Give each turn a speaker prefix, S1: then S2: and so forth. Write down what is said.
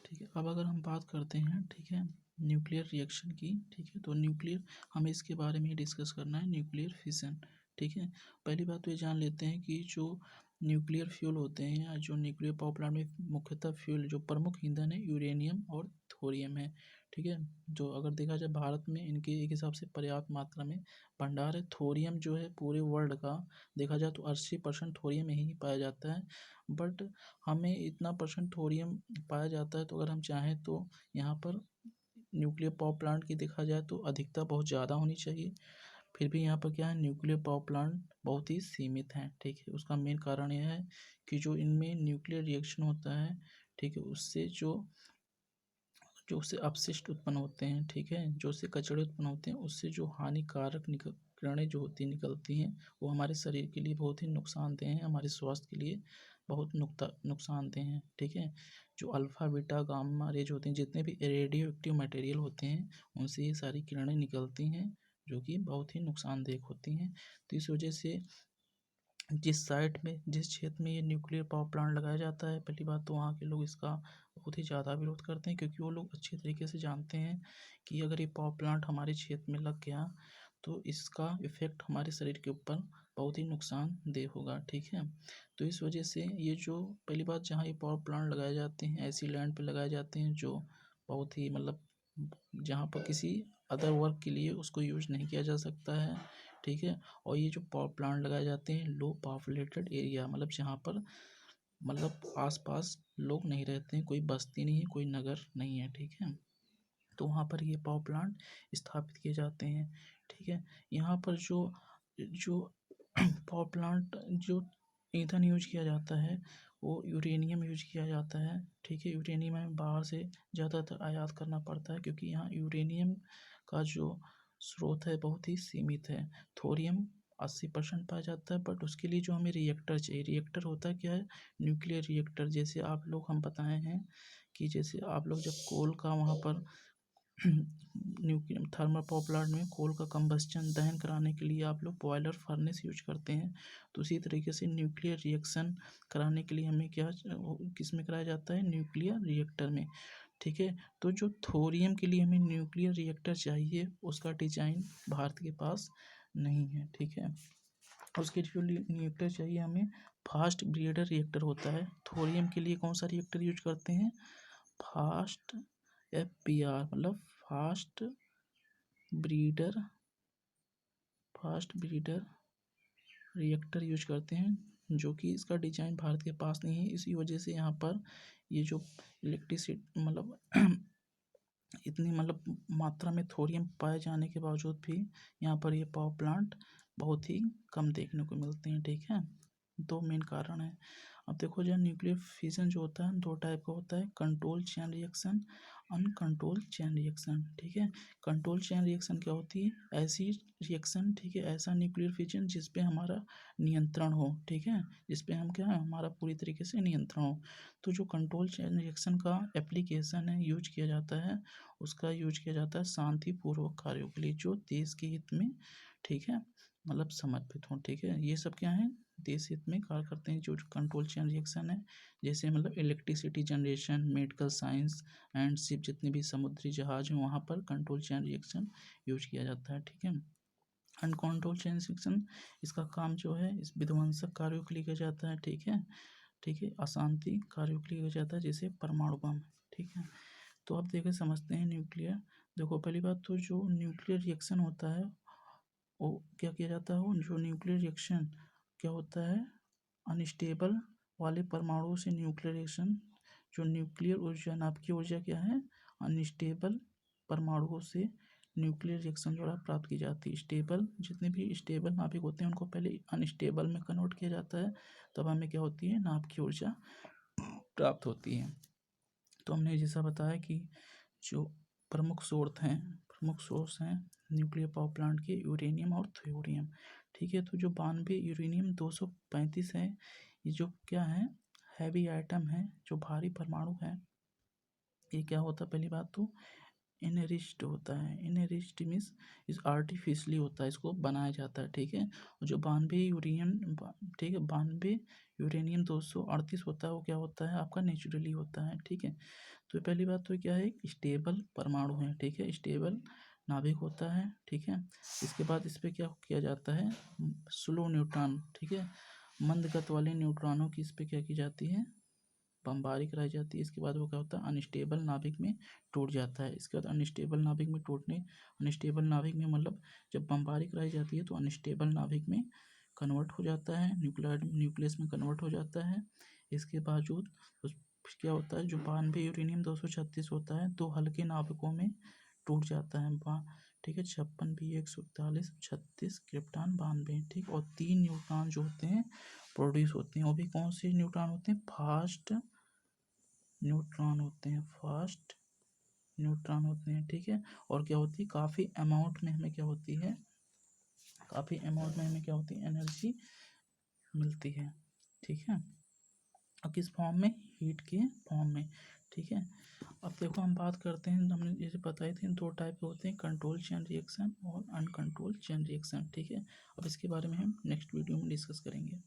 S1: ठीक है। अब अगर हम बात करते हैं, ठीक है, न्यूक्लियर रिएक्शन की, ठीक है, तो न्यूक्लियर हमें इसके बारे में ही डिस्कस करना है, न्यूक्लियर फिशन। ठीक है। पहली बात तो ये जान लेते हैं कि जो न्यूक्लियर फ्यूल होते हैं या जो न्यूक्लियर पावर प्लांट में मुख्यतः फ्यूल जो प्रमुख ईंधन है यूरेनियम और थोरियम है। ठीक है। जो अगर देखा जाए भारत में इनके एक हिसाब से पर्याप्त मात्रा में भंडार है। थोरियम जो है पूरे वर्ल्ड का देखा जाए तो 80% थोरियम ही पाया जाता है। बट हमें इतना परसेंट थोरियम पाया जाता है, तो अगर हम चाहें तो यहाँ पर न्यूक्लियर पावर प्लांट की देखा जाए तो अधिकता बहुत ज़्यादा होनी चाहिए। फिर भी यहाँ पर क्या है, न्यूक्लियर पावर प्लांट बहुत ही सीमित हैं। ठीक है। उसका मेन कारण यह है कि जो इनमें न्यूक्लियर रिएक्शन होता है, ठीक है, उससे जो जो उससे अपशिष्ट उत्पन्न होते हैं, ठीक है, जो उससे कचड़े उत्पन्न होते हैं, उससे जो हानिकारक किरणें जो होती निकलती हैं, वो हमारे शरीर के लिए बहुत ही नुकसानदेह हैं, हमारे स्वास्थ्य के लिए बहुत नुकसानदेह हैं। ठीक है। जो अल्फ़ा बीटा गामा रेज होते हैं, जितने भी रेडियो एक्टिव मटेरियल होते हैं, उनसे ये सारी किरणें निकलती हैं, जो कि बहुत ही नुकसानदेह होती हैं। तो इस वजह से जिस साइट में जिस क्षेत्र में ये न्यूक्लियर पावर प्लांट लगाया जाता है, पहली बात तो वहाँ के लोग इसका बहुत ही ज़्यादा विरोध करते हैं, क्योंकि वो लोग अच्छी तरीके से जानते हैं कि अगर ये पावर प्लांट हमारे क्षेत्र में लग गया तो इसका इफ़ेक्ट हमारे शरीर के ऊपर बहुत ही नुकसानदेह होगा। ठीक है। तो इस वजह से ये जो पहली बात, जहाँ ये पावर प्लांट लगाए जाते हैं ऐसी लैंड पर लगाए जाते हैं जो बहुत ही मतलब जहाँ पर किसी अदर वर्क के लिए उसको यूज नहीं किया जा सकता है। ठीक है। और ये जो पावर प्लांट लगाए जाते हैं लो पॉपुलेटेड एरिया, मतलब जहाँ पर मतलब आसपास लोग नहीं रहते हैं, कोई बस्ती नहीं है, कोई नगर नहीं है। ठीक है। तो वहाँ पर ये पावर प्लांट स्थापित किए जाते हैं। ठीक है। यहाँ पर जो जो पावर प्लांट जो ईंधन यूज किया जाता है वो यूरेनियम यूज किया जाता है। ठीक है। यूरेनियम हमें बाहर से ज़्यादातर आयात करना पड़ता है, क्योंकि यहाँ यूरेनियम का जो स्रोत है बहुत ही सीमित है। थोरियम 80% पाया जाता है, बट उसके लिए जो हमें रिएक्टर चाहिए, रिएक्टर होता है क्या है, न्यूक्लियर रिएक्टर। जैसे आप लोग हम बताए हैं कि जैसे आप लोग जब कोल का वहाँ पर न्यूक्लियर थर्मल पावर प्लांट में कोल का कंबस्चन दहन कराने के लिए आप लोग बॉयलर फर्नेस यूज करते हैं, तो उसी तरीके से न्यूक्लियर रिएक्शन कराने के लिए हमें क्या किस में कराया जाता है, न्यूक्लियर रिएक्टर में। ठीक है। तो जो थोरियम के लिए हमें न्यूक्लियर रिएक्टर चाहिए, उसका डिजाइन भारत के पास नहीं है। ठीक है। उसके जो रिएक्टर चाहिए हमें, फास्ट ब्रीडर रिएक्टर होता है। थोरियम के लिए कौन सा रिएक्टर यूज करते हैं, फास्ट FBR, मतलब breeder fast breeder reactor use करते हैं, जो कि इसका डिजाइन भारत के पास नहीं है। इसी वजह से यहाँ पर ये जो इलेक्ट्रिसिटी मतलब इतनी मतलब मात्रा में थोरियम पाए जाने के बावजूद भी यहाँ पर ये पावर प्लांट बहुत ही कम देखने को मिलते हैं। ठीक है। दो मेन कारण है। अब देखो, जो न्यूक्लियर फिशन जो होता है दो टाइप का होता है, control chain reaction, uncontrol chain reaction. ठीक है। कंट्रोल चेन रिएक्शन क्या होती है, ऐसी रिएक्शन, ठीक है, ऐसा न्यूक्लियर फिशन जिस पे हमारा नियंत्रण हो। ठीक है। जिस पे हम क्या है, हमारा पूरी तरीके से नियंत्रण हो। तो जो कंट्रोल चेन रिएक्शन का एप्लीकेशन है, यूज किया जाता है, उसका यूज किया जाता है शांतिपूर्वक कार्यों के लिए जो देश के हित में, ठीक है, मतलब समर्पित हों। ठीक है। ये सब क्या है, देश हित में कार्य करते हैं। जो कंट्रोल चेन रिएक्शन है, जैसे मतलब electricity generation, medical science and ship, जितने भी समुद्री जहाज हैं वहाँ पर कंट्रोल चेन रिएक्शन यूज किया जाता है। ठीक है। अनकंट्रोल चेन रिएक्शन, इसका काम जो है इस विध्वंसक कार्यों के लिए किया जाता है। ठीक है। ठीक है। अशांति कार्यों के लिए किया जाता है, जैसे परमाणु बम। ठीक है। तो अब देखें, समझते हैं न्यूक्लियर। देखो, पहली बात तो जो न्यूक्लियर रिएक्शन होता है वो क्या किया जाता है, वो जो न्यूक्लियर रिएक्शन क्या होता है, अनस्टेबल वाले परमाणुओं से न्यूक्लियर रिएक्शन, जो न्यूक्लियर ऊर्जा नाभिकीय ऊर्जा क्या है, अनस्टेबल परमाणुओं से न्यूक्लियर रिएक्शन द्वारा प्राप्त की जाती है। स्टेबल, जितने भी स्टेबल नाभिक होते हैं उनको पहले अनस्टेबल में कन्वर्ट किया जाता है, तब हमें क्या होती है, नाभिकीय ऊर्जा प्राप्त होती है। तो हमने जैसा बताया कि जो प्रमुख सोर्स हैं न्यूक्लियर पावर प्लांट के, यूरेनियम और थोरियम। ठीक है। तो जो 92 यूरेनियम 235 है, ये जो क्या है, हैवी आइटम है, जो भारी परमाणु है। ये क्या होता है, पहली बात तो इनरिच्ड होता है। इनरिच्ड मीन्स इस आर्टिफिशियली होता है, इसको बनाया जाता है, ठीक है। और जो 92 यूरेनियम, ठीक है, 92 यूरेनियम 238 होता है, वो क्या होता है आपका नेचुरली होता है, ठीक है। तो पहली बात तो क्या है, स्टेबल परमाणु है, ठीक है, स्टेबल नाभिक होता है, ठीक है। इसके बाद इस पर क्या किया जाता है, स्लो न्यूट्रॉन, ठीक है, मंद गति वाले न्यूट्रॉनों की इस पर क्या की जाती है, बमबारी कराई जाती है। इसके बाद वो क्या होता है, अनस्टेबल नाभिक में टूट जाता है। इसके बाद अनस्टेबल नाभिक में टूटने, अनस्टेबल नाभिक में मतलब जब बमबारी कराई जाती है तो अनस्टेबल नाभिक में कन्वर्ट हो जाता है, न्यूक्लियस में कन्वर्ट हो जाता है। इसके बावजूद क्या होता है, जो 92 यूरेनियम 236 होता है, दो हल्के नाभिकों में टूट जाता है, ठीक है, 56 बी 141 36 क्रिप्टॉन 92, ठीक। और 3 न्यूट्रॉन जो होते हैं प्रोड्यूस होते हैं। वो भी कौन से न्यूट्रॉन होते हैं, फास्ट न्यूट्रॉन होते हैं, फास्ट न्यूट्रॉन होते हैं, ठीक है। और क्या होती है, काफ़ी अमाउंट में हमें क्या होती है, काफ़ी अमाउंट में हमें क्या होती है, एनर्जी मिलती है, ठीक है। अब किस फॉर्म में, हीट के फॉर्म में, ठीक है। अब देखो हम बात करते हैं, हमने जैसे बताए थे दो टाइप के होते हैं, कंट्रोल चेन रिएक्शन और अनकंट्रोल चेन रिएक्शन, ठीक है। अब इसके बारे में हम नेक्स्ट वीडियो में डिस्कस करेंगे।